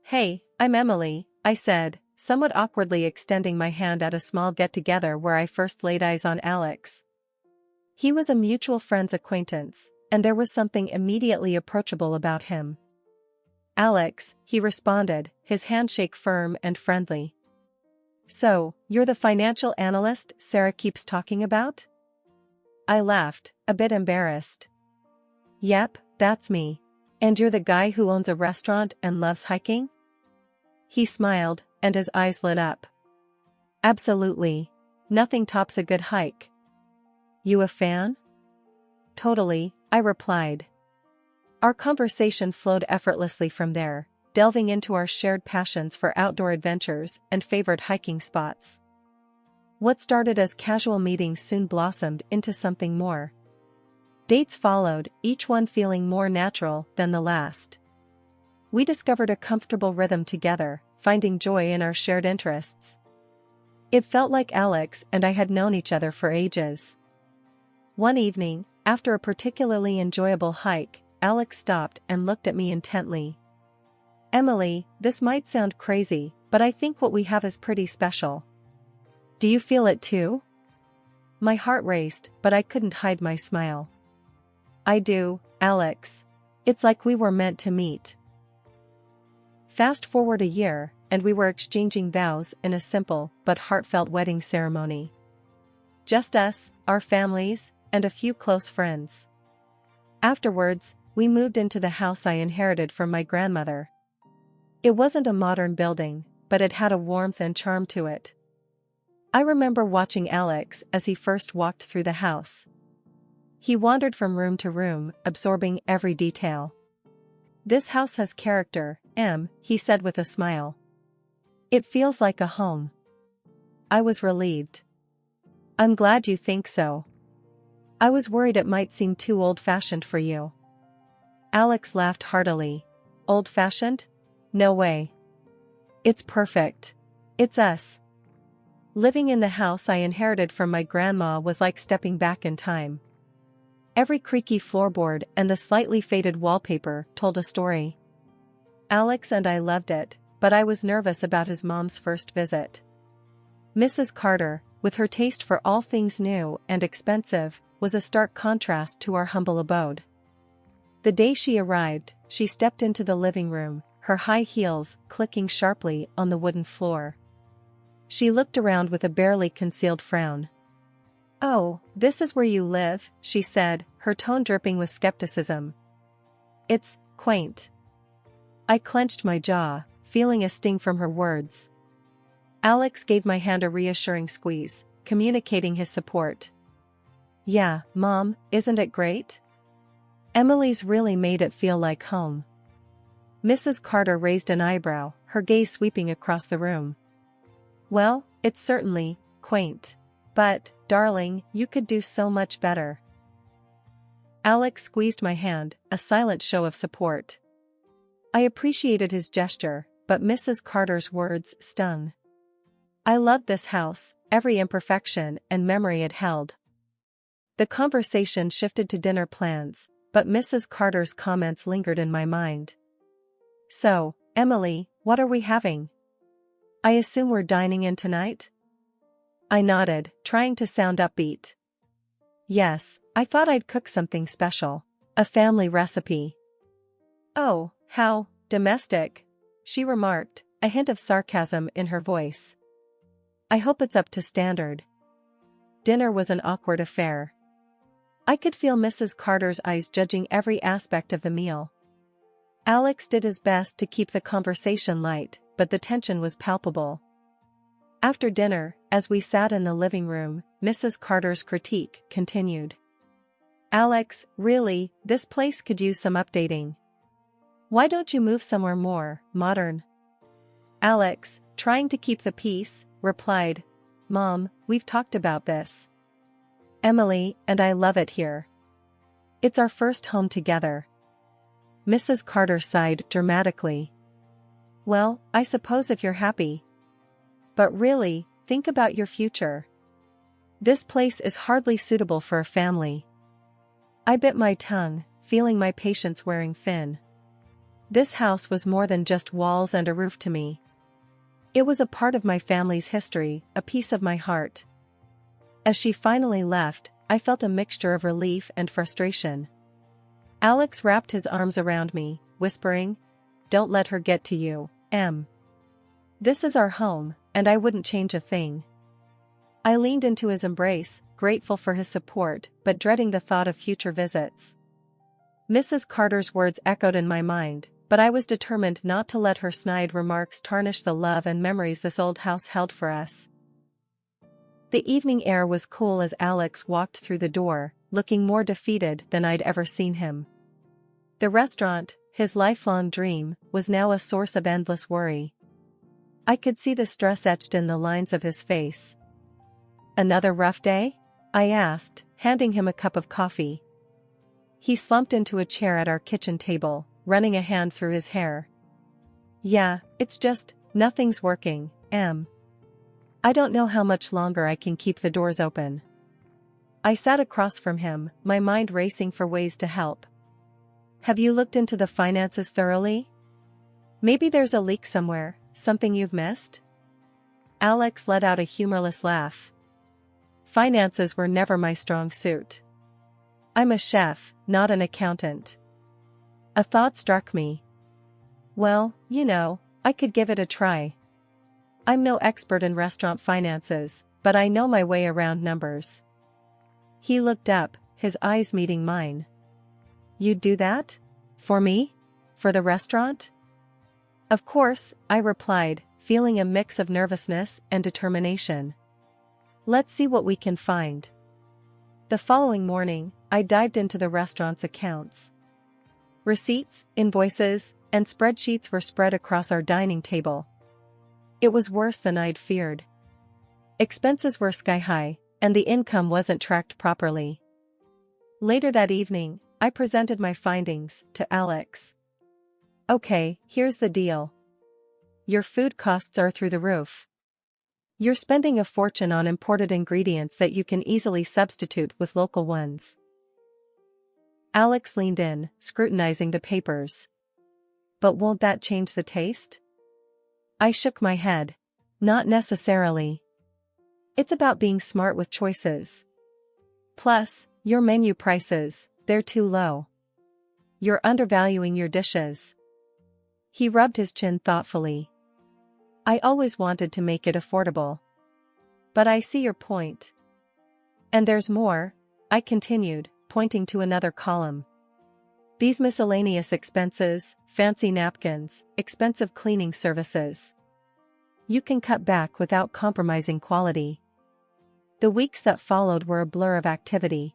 Hey, I'm Emily, I said, somewhat awkwardly extending my hand at a small get-together where I first laid eyes on Alex. He was a mutual friend's acquaintance, and there was something immediately approachable about him. Alex, he responded, his handshake firm and friendly. So, you're the financial analyst Sarah keeps talking about? I laughed, a bit embarrassed. Yep, that's me. And you're the guy who owns a restaurant and loves hiking? He smiled, and his eyes lit up. Absolutely. Nothing tops a good hike. You a fan? Totally, I replied. Our conversation flowed effortlessly from there, delving into our shared passions for outdoor adventures and favorite hiking spots. What started as casual meetings soon blossomed into something more. Dates followed, each one feeling more natural than the last. We discovered a comfortable rhythm together, finding joy in our shared interests. It felt like Alex and I had known each other for ages. One evening, after a particularly enjoyable hike, Alex stopped and looked at me intently. Emily, this might sound crazy, but I think what we have is pretty special. Do you feel it too? My heart raced, but I couldn't hide my smile. I do, Alex. It's like we were meant to meet. Fast forward a year, and we were exchanging vows in a simple but heartfelt wedding ceremony. Just us, our families, and a few close friends. Afterwards, we moved into the house I inherited from my grandmother. It wasn't a modern building, but it had a warmth and charm to it. I remember watching Alex as he first walked through the house. He wandered from room to room, absorbing every detail. This house has character, Em, he said with a smile. It feels like a home. I was relieved. I'm glad you think so. I was worried it might seem too old-fashioned for you. Alex laughed heartily. Old-fashioned? No way. It's perfect. It's us. Living in the house I inherited from my grandma was like stepping back in time. Every creaky floorboard and the slightly faded wallpaper told a story. Alex and I loved it, but I was nervous about his mom's first visit. Mrs. Carter, with her taste for all things new and expensive, was a stark contrast to our humble abode. The day she arrived, she stepped into the living room, her high heels clicking sharply on the wooden floor. She looked around with a barely concealed frown. Oh, this is where you live, she said, her tone dripping with skepticism. It's quaint. I clenched my jaw, feeling a sting from her words. Alex gave my hand a reassuring squeeze, communicating his support. Yeah, Mom, isn't it great? Emily's really made it feel like home. Mrs. Carter raised an eyebrow, her gaze sweeping across the room. Well, it's certainly quaint. But, darling, you could do so much better. Alex squeezed my hand, a silent show of support. I appreciated his gesture, but Mrs. Carter's words stung. I loved this house, every imperfection and memory it held. The conversation shifted to dinner plans, but Mrs. Carter's comments lingered in my mind. So, Emily, what are we having? I assume we're dining in tonight? I nodded, trying to sound upbeat. Yes, I thought I'd cook something special. A family recipe. Oh, how domestic, she remarked, a hint of sarcasm in her voice. I hope it's up to standard. Dinner was an awkward affair. I could feel Mrs. Carter's eyes judging every aspect of the meal. Alex did his best to keep the conversation light, but the tension was palpable. After dinner, as we sat in the living room, Mrs. Carter's critique continued. Alex, really, this place could use some updating. Why don't you move somewhere more modern? Alex, trying to keep the peace, replied, Mom, we've talked about this. Emily and I love it here. It's our first home together. Mrs. Carter sighed dramatically. Well, I suppose if you're happy. But really, think about your future. This place is hardly suitable for a family. I bit my tongue, feeling my patience wearing thin. This house was more than just walls and a roof to me. It was a part of my family's history, a piece of my heart. As she finally left, I felt a mixture of relief and frustration. Alex wrapped his arms around me, whispering, "Don't let her get to you, Em. This is our home, and I wouldn't change a thing." I leaned into his embrace, grateful for his support, but dreading the thought of future visits. Mrs. Carter's words echoed in my mind, but I was determined not to let her snide remarks tarnish the love and memories this old house held for us. The evening air was cool as Alex walked through the door, looking more defeated than I'd ever seen him. The restaurant, his lifelong dream, was now a source of endless worry. I could see the stress etched in the lines of his face. "Another rough day?" I asked, handing him a cup of coffee. He slumped into a chair at our kitchen table, running a hand through his hair. "Yeah, it's just, nothing's working, Em. I don't know how much longer I can keep the doors open." I sat across from him, my mind racing for ways to help. "Have you looked into the finances thoroughly? Maybe there's a leak somewhere, something you've missed?" Alex let out a humorless laugh. "Finances were never my strong suit. I'm a chef, not an accountant." A thought struck me. "Well, I could give it a try. I'm no expert in restaurant finances, but I know my way around numbers." He looked up, his eyes meeting mine. "You'd do that? For me? For the restaurant?" "Of course," I replied, feeling a mix of nervousness and determination. "Let's see what we can find." The following morning, I dived into the restaurant's accounts. Receipts, invoices, and spreadsheets were spread across our dining table. It was worse than I'd feared. Expenses were sky high, and the income wasn't tracked properly. Later that evening, I presented my findings to Alex. "Okay, here's the deal. Your food costs are through the roof. You're spending a fortune on imported ingredients that you can easily substitute with local ones." Alex leaned in, scrutinizing the papers. "But won't that change the taste?" I shook my head. "Not necessarily. It's about being smart with choices. Plus, your menu prices, they're too low. You're undervaluing your dishes." He rubbed his chin thoughtfully. "I always wanted to make it affordable. But I see your point. And there's more," I continued, pointing to another column. "These miscellaneous expenses, fancy napkins, expensive cleaning services. You can cut back without compromising quality." The weeks that followed were a blur of activity.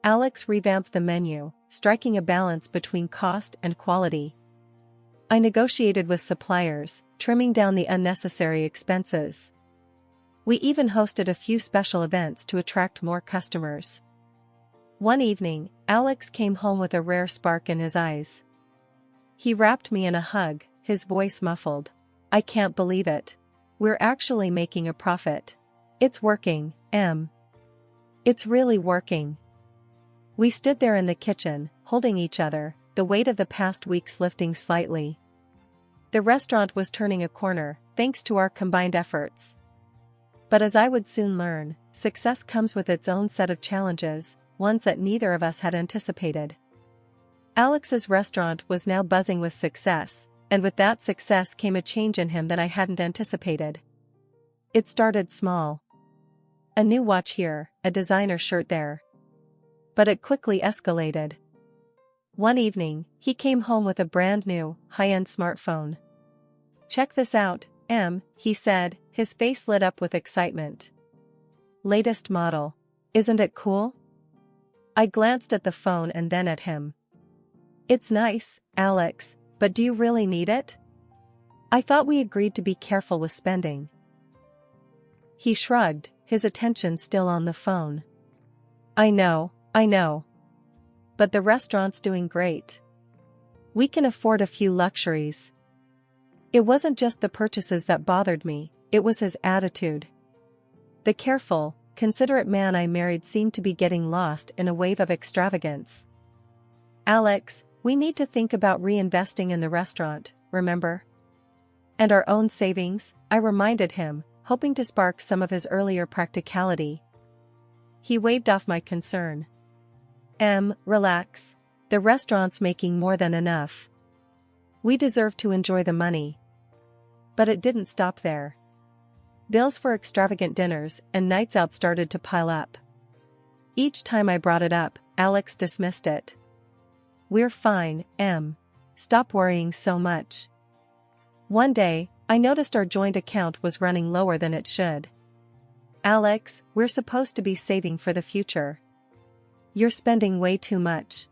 Alex revamped the menu, striking a balance between cost and quality. I negotiated with suppliers, trimming down the unnecessary expenses. We even hosted a few special events to attract more customers. One evening, Alex came home with a rare spark in his eyes. He wrapped me in a hug, his voice muffled. "I can't believe it. We're actually making a profit. It's working, Em. It's really working." We stood there in the kitchen, holding each other, the weight of the past weeks lifting slightly. The restaurant was turning a corner, thanks to our combined efforts. But as I would soon learn, success comes with its own set of challenges, ones that neither of us had anticipated. Alex's restaurant was now buzzing with success, and with that success came a change in him that I hadn't anticipated. It started small. A new watch here, a designer shirt there. But it quickly escalated. One evening, he came home with a brand new, high-end smartphone. "Check this out, Em," he said, his face lit up with excitement. "Latest model. Isn't it cool?" I glanced at the phone and then at him. "It's nice, Alex, but do you really need it? I thought we agreed to be careful with spending." He shrugged, his attention still on the phone. I know. But the restaurant's doing great. We can afford a few luxuries." It wasn't just the purchases that bothered me, it was his attitude. The careful, considerate man I married seemed to be getting lost in a wave of extravagance. "Alex, We need to think about reinvesting in the restaurant, remember? And our own savings, I reminded him, hoping to spark some of his earlier practicality. He waved off my concern. Relax. The restaurant's making more than enough. We deserve to enjoy the money. But it didn't stop there. Bills for extravagant dinners and nights out started to pile up. Each time I brought it up, Alex dismissed it. We're fine, Stop worrying so much. One day, I noticed our joint account was running lower than it should. Alex, we're supposed to be saving for the future. You're spending way too much.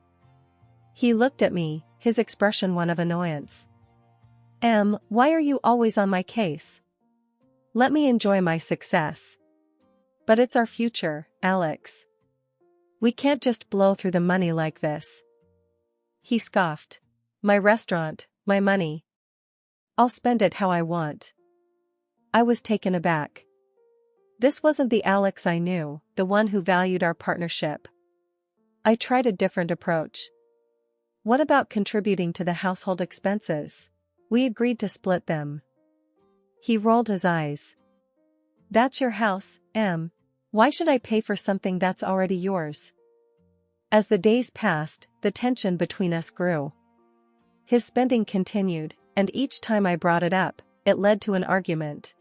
He looked at me, his expression one of annoyance. Why are you always on my case? Let me enjoy my success. But it's our future, Alex. We can't just blow through the money like this. He scoffed. My restaurant, my money. I'll spend it how I want. I was taken aback. This wasn't the Alex I knew, the one who valued our partnership. I tried a different approach. What about contributing to the household expenses? We agreed to split them. He rolled his eyes. That's your house, Why should I pay for something that's already yours? As the days passed, the tension between us grew. His spending continued, and each time I brought it up, it led to an argument.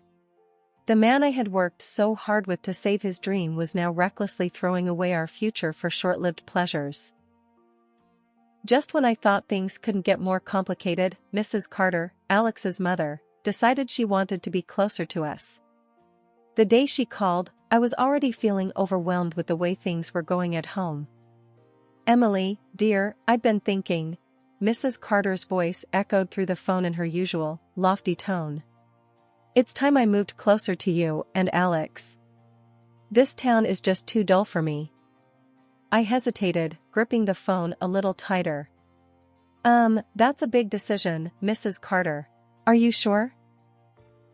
The man I had worked so hard with to save his dream was now recklessly throwing away our future for short-lived pleasures. Just when I thought things couldn't get more complicated, Mrs. Carter, Alex's mother, decided she wanted to be closer to us. The day she called, I was already feeling overwhelmed with the way things were going at home. Emily, dear, I've been thinking. Mrs. Carter's voice echoed through the phone in her usual, lofty tone. It's time I moved closer to you and Alex. This town is just too dull for me. I hesitated, gripping the phone a little tighter. That's a big decision, Mrs. Carter. Are you sure?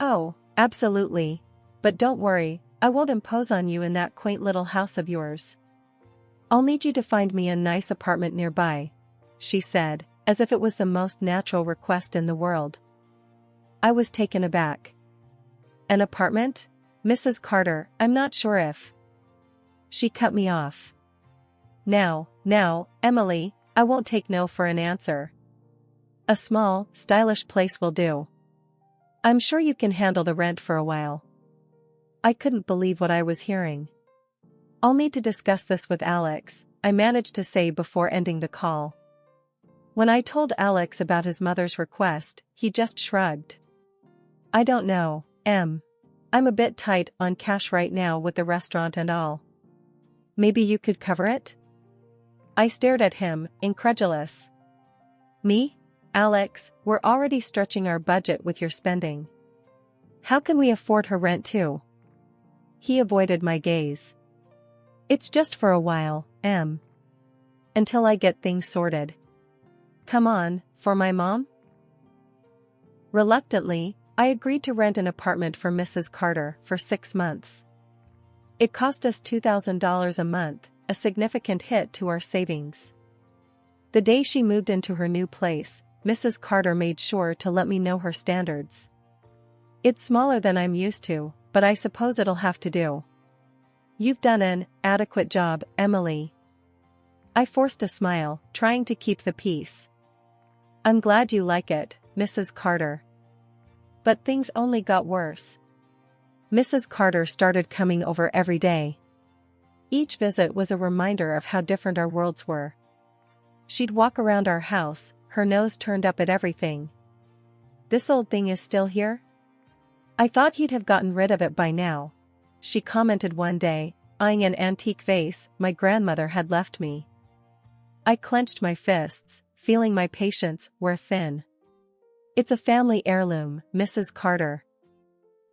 Oh, absolutely. But don't worry, I won't impose on you in that quaint little house of yours. I'll need you to find me a nice apartment nearby, she said, as if it was the most natural request in the world. I was taken aback. An apartment? Mrs. Carter, I'm not sure if... She cut me off. Now, Emily, I won't take no for an answer. A small, stylish place will do. I'm sure you can handle the rent for a while. I couldn't believe what I was hearing. I'll need to discuss this with Alex, I managed to say before ending the call. When I told Alex about his mother's request, he just shrugged. I don't know, I'm a bit tight on cash right now with the restaurant and all. Maybe you could cover it? I stared at him, incredulous. Me? Alex, we're already stretching our budget with your spending. How can we afford her rent too? He avoided my gaze. It's just for a while, until I get things sorted. Come on, for my mom? Reluctantly, I agreed to rent an apartment for Mrs. Carter for 6 months. It cost us $2,000 a month, a significant hit to our savings. The day she moved into her new place, Mrs. Carter made sure to let me know her standards. It's smaller than I'm used to, but I suppose it'll have to do. You've done an adequate job, Emily. I forced a smile, trying to keep the peace. I'm glad you like it, Mrs. Carter. But things only got worse. Mrs. Carter started coming over every day. Each visit was a reminder of how different our worlds were. She'd walk around our house, her nose turned up at everything. This old thing is still here? I thought you'd have gotten rid of it by now, she commented one day, eyeing an antique vase my grandmother had left me. I clenched my fists, feeling my patience wear thin. It's a family heirloom, Mrs. Carter.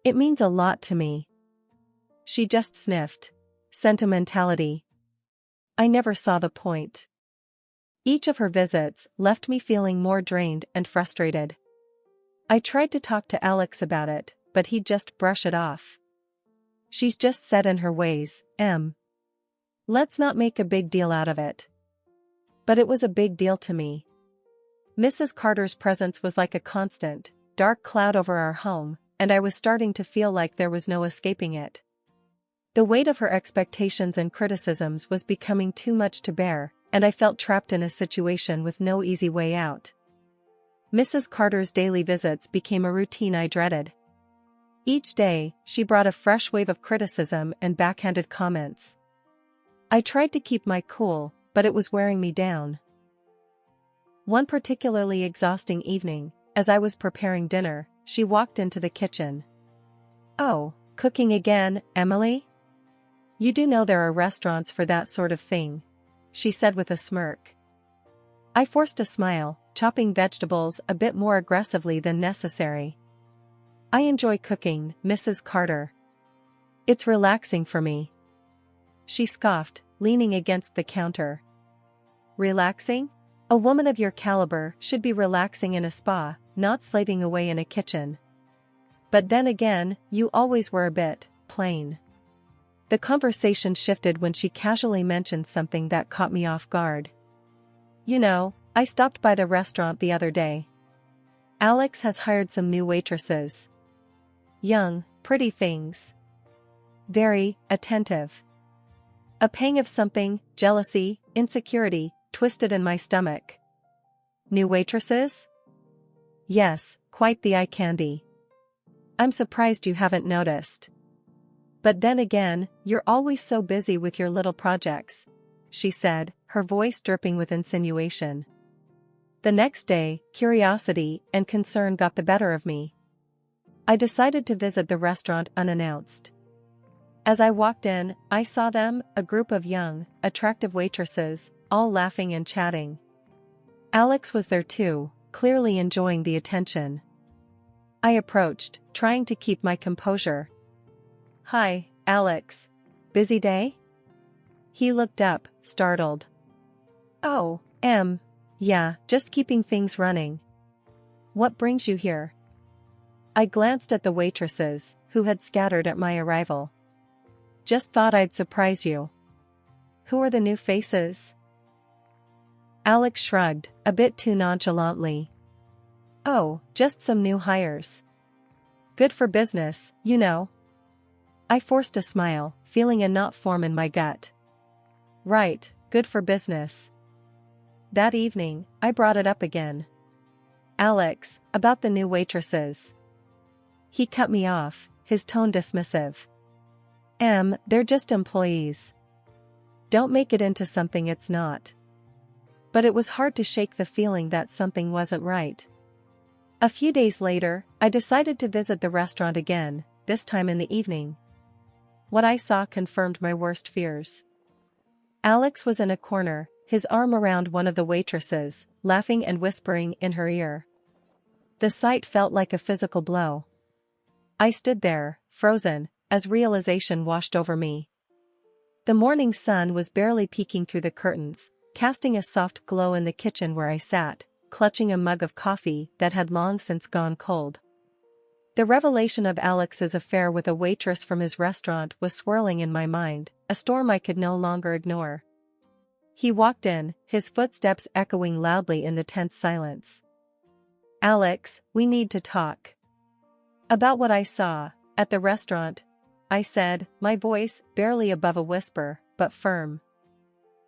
It means a lot to me. She just sniffed. Sentimentality. I never saw the point. Each of her visits left me feeling more drained and frustrated. I tried to talk to Alex about it, but he'd just brush it off. She's just set in her ways, Let's not make a big deal out of it. But it was a big deal to me. Mrs. Carter's presence was like a constant, dark cloud over our home, and I was starting to feel like there was no escaping it. The weight of her expectations and criticisms was becoming too much to bear, and I felt trapped in a situation with no easy way out. Mrs. Carter's daily visits became a routine I dreaded. Each day, she brought a fresh wave of criticism and backhanded comments. I tried to keep my cool, but it was wearing me down. One particularly exhausting evening, as I was preparing dinner, she walked into the kitchen. "Oh, cooking again, Emily? You do know there are restaurants for that sort of thing," she said with a smirk. I forced a smile, chopping vegetables a bit more aggressively than necessary. "I enjoy cooking, Mrs. Carter. It's relaxing for me," she scoffed, leaning against the counter. "Relaxing? A woman of your caliber should be relaxing in a spa, not slaving away in a kitchen. But then again, you always were a bit plain." The conversation shifted when she casually mentioned something that caught me off guard. "You know, I stopped by the restaurant the other day. Alex has hired some new waitresses. Young, pretty things. Very attentive." A pang of something, jealousy, insecurity, twisted in my stomach. "New waitresses?" "Yes, quite the eye candy. I'm surprised you haven't noticed. But then again, you're always so busy with your little projects," she said, her voice dripping with insinuation. The next day, curiosity and concern got the better of me. I decided to visit the restaurant unannounced. As I walked in, I saw them, a group of young, attractive waitresses, all laughing and chatting. Alex was there too, clearly enjoying the attention. I approached, trying to keep my composure. "Hi, Alex. Busy day?" He looked up, startled. "Oh, yeah, just keeping things running. What brings you here?" I glanced at the waitresses, who had scattered at my arrival. "Just thought I'd surprise you." "Who are the new faces?" Alex shrugged, a bit too nonchalantly. "Oh, just some new hires. Good for business, you know." I forced a smile, feeling a knot form in my gut. "Right, good for business." That evening, I brought it up again. "Alex, about the new waitresses." He cut me off, his tone dismissive. They're just employees. Don't make it into something it's not." But it was hard to shake the feeling that something wasn't right. A few days later, I decided to visit the restaurant again, this time in the evening. What I saw confirmed my worst fears. Alex was in a corner, his arm around one of the waitresses, laughing and whispering in her ear. The sight felt like a physical blow. I stood there, frozen, as realization washed over me. The morning sun was barely peeking through the curtains, casting a soft glow in the kitchen where I sat, clutching a mug of coffee that had long since gone cold. The revelation of Alex's affair with a waitress from his restaurant was swirling in my mind, a storm I could no longer ignore. He walked in, his footsteps echoing loudly in the tense silence. "Alex, we need to talk." "About what I saw at the restaurant," I said, my voice barely above a whisper, but firm.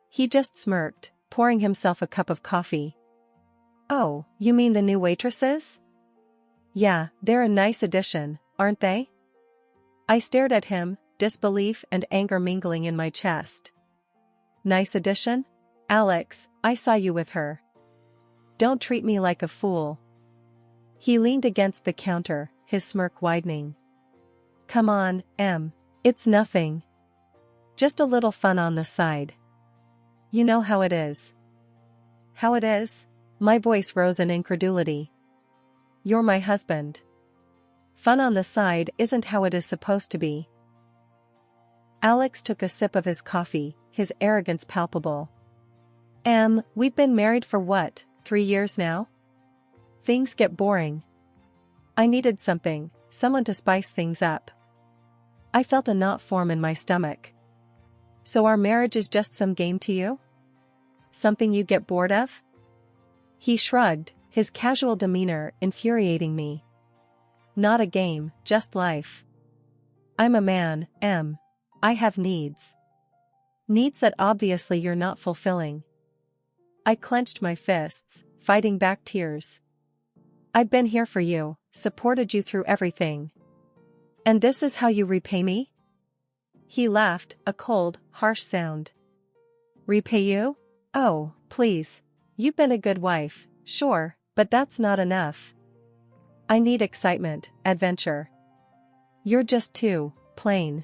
He just smirked, pouring himself a cup of coffee. "Oh, you mean the new waitresses? Yeah, they're a nice addition, aren't they?" I stared at him, disbelief and anger mingling in my chest. "Nice addition? Alex, I saw you with her. Don't treat me like a fool." He leaned against the counter, his smirk widening. "Come on, it's nothing. Just a little fun on the side. You know how it is." "How it is?" My voice rose in incredulity. "You're my husband. Fun on the side isn't how it is supposed to be." Alex took a sip of his coffee, his arrogance palpable. We've been married for what, 3 years now? Things get boring. I needed someone to spice things up." I felt a knot form in my stomach. "So our marriage is just some game to you? Something you get bored of?" He shrugged, his casual demeanor infuriating me. Not a game, just life. I'm a man, Em. I have needs. Needs that obviously you're not fulfilling. I clenched my fists, fighting back tears. I've been here for you, supported you through everything. And this is how you repay me? He laughed, a cold, harsh sound. Repay you? Oh, please. You've been a good wife, sure, but that's not enough. I need excitement, adventure. You're just too plain.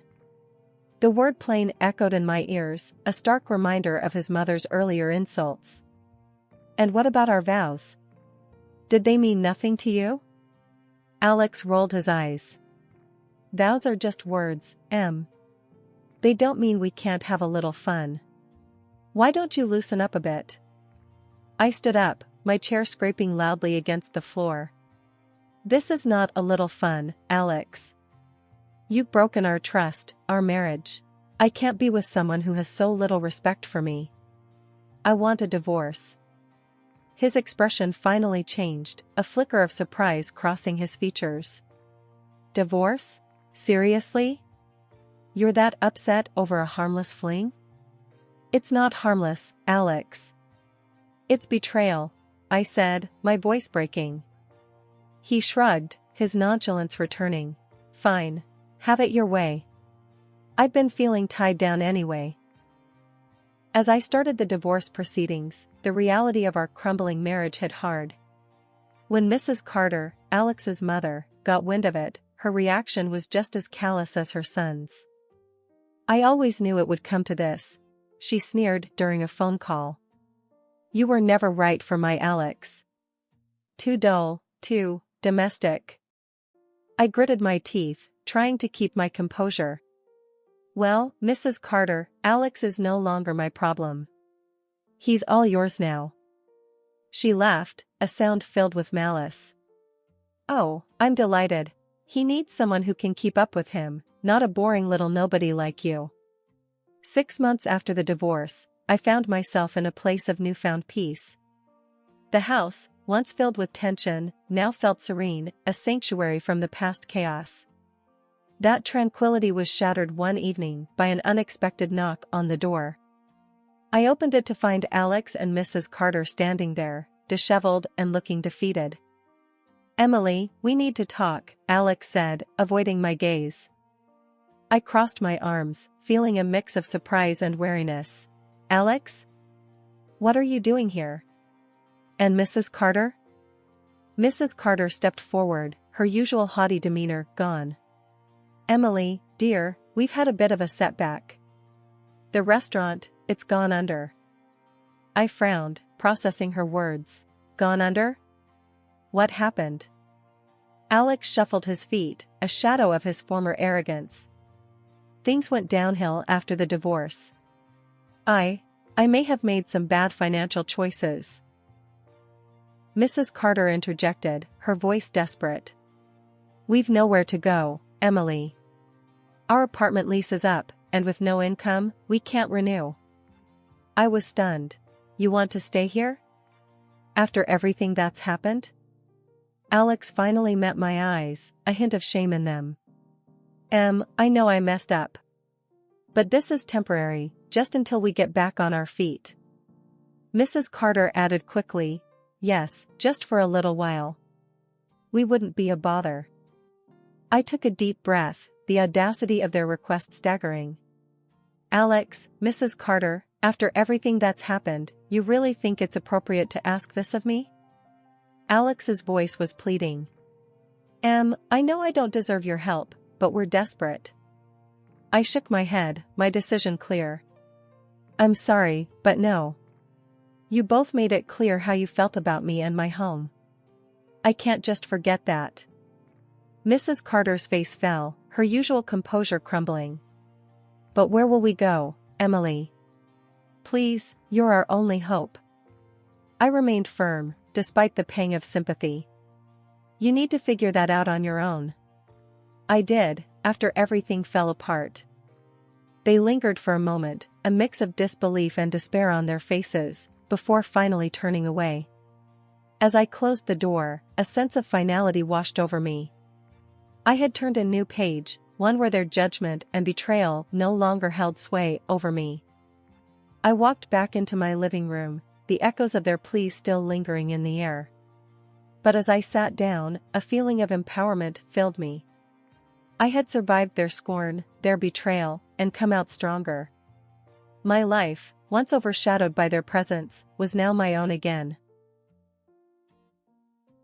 The word plain echoed in my ears, a stark reminder of his mother's earlier insults. And what about our vows? Did they mean nothing to you? Alex rolled his eyes. Vows are just words, Em. They don't mean we can't have a little fun. Why don't you loosen up a bit? I stood up, my chair scraping loudly against the floor. This is not a little fun, Alex. You've broken our trust, our marriage. I can't be with someone who has so little respect for me. I want a divorce. His expression finally changed, a flicker of surprise crossing his features. Divorce? Seriously? You're that upset over a harmless fling? It's not harmless, Alex. It's betrayal, I said, my voice breaking. He shrugged, his nonchalance returning. Fine. Have it your way. I've been feeling tied down anyway. As I started the divorce proceedings, the reality of our crumbling marriage hit hard. When Mrs. Carter, Alex's mother, got wind of it, her reaction was just as callous as her son's. I always knew it would come to this, she sneered during a phone call. You were never right for my Alex. Too dull, too domestic. I gritted my teeth, trying to keep my composure. Well, Mrs. Carter, Alex is no longer my problem. He's all yours now. She laughed, a sound filled with malice. Oh, I'm delighted. He needs someone who can keep up with him, not a boring little nobody like you. 6 months after the divorce, I found myself in a place of newfound peace. The house, once filled with tension, now felt serene, a sanctuary from the past chaos. That tranquility was shattered one evening by an unexpected knock on the door. I opened it to find Alex and Mrs. Carter standing there, disheveled and looking defeated. Emily, we need to talk, Alex said, avoiding my gaze. I crossed my arms, feeling a mix of surprise and wariness. Alex? What are you doing here? And Mrs. Carter? Mrs. Carter stepped forward, her usual haughty demeanor gone. Emily, dear, we've had a bit of a setback. The restaurant, it's gone under. I frowned, processing her words. Gone under? What happened? Alex shuffled his feet, a shadow of his former arrogance. Things went downhill after the divorce. I may have made some bad financial choices. Mrs. Carter interjected, her voice desperate. We've nowhere to go, Emily. Our apartment lease is up, and with no income, we can't renew. I was stunned. You want to stay here? After everything that's happened? Alex finally met my eyes, a hint of shame in them. I know I messed up. But this is temporary, just until we get back on our feet. Mrs. Carter added quickly, yes, just for a little while. We wouldn't be a bother. I took a deep breath, the audacity of their request staggering. Alex, Mrs. Carter, after everything that's happened, you really think it's appropriate to ask this of me? Alex's voice was pleading. I know I don't deserve your help, but we're desperate. I shook my head, my decision clear. I'm sorry, but no. You both made it clear how you felt about me and my home. I can't just forget that. Mrs. Carter's face fell, her usual composure crumbling. But where will we go, Emily? Please, you're our only hope. I remained firm, despite the pang of sympathy. You need to figure that out on your own. I did, after everything fell apart. They lingered for a moment, a mix of disbelief and despair on their faces, before finally turning away. As I closed the door, a sense of finality washed over me. I had turned a new page, one where their judgment and betrayal no longer held sway over me. I walked back into my living room, the echoes of their pleas still lingering in the air. But as I sat down, a feeling of empowerment filled me. I had survived their scorn, their betrayal, and come out stronger. My life, once overshadowed by their presence, was now my own again.